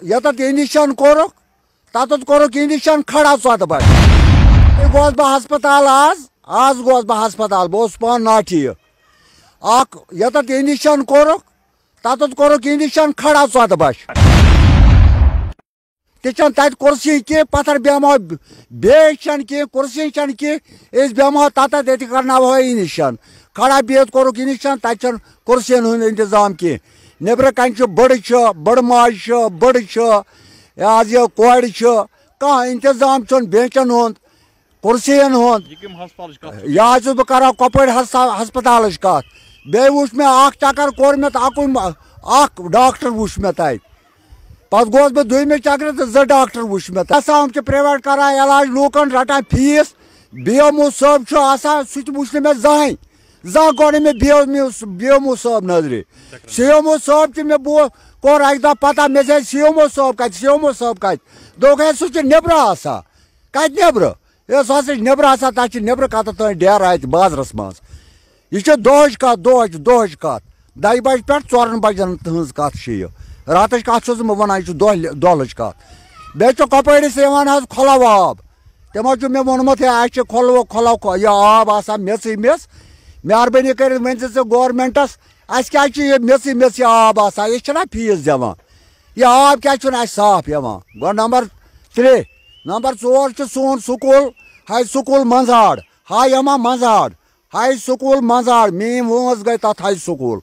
यतत injection कोरुक ततत कोरुक injection खड़ा 14 बज गोस बह हस्पताल आज गोस बह हस्पताल बह पान ना ठीक यतत इंजेक्शन कोरुक ततत कोरुक इंजेक्शन खड़ा 14 बज तत कुर्सी की पत्थर बेमो बेन की कुर्सी की बेमो तत करना इंजेक्शन खड़ा बिहत कोरुक इंजेक्शन तक कुर्सियन हूं इंतजाम की नबर कन बड़ माज बड़ आज कोड़ कह इंतजाम बेंचन हूं कुर्सियन हूं यह बह कर कपड़ हस्पताल कत बे वुच मे चक्कर कोर मे डॉक्टर वुच मे तत पत गोस बह दुमे चक्कर तो 2 डॉक्टर वुच मे हम प्राइवेट कर इलाज लूकन रटान फीस बीएमओ साहब सह वुच मे जहां गोड़ मे बीएमओ साहब नजर सीएमओ साहब मे बो कोर अक दह पता मे सीएमओ साहब कत दोक सह नबर कत नबर सह नबर तक नबर कत तान डेरा अत बाजारस मज यह दोहच कत 10 बज पे 4 बजन तुज कत रात कत वन यह दोलच कत बे कपड़स खोलो आब तमो मे वोनमुत खोलो यह आब मेस मेस मेहरबानी कर वन गवर्नमेंटस अस क्या मेस आब यह फीस दिवान यह आब क्या साफ गो नंबर 3 नंबर 4 सोन स्कूल हाई स्कूल मंजाड़ हाई यमा मंजाड़ हाई स्कूल मंजाड़ मीम वज गई तथ हाई स्कूल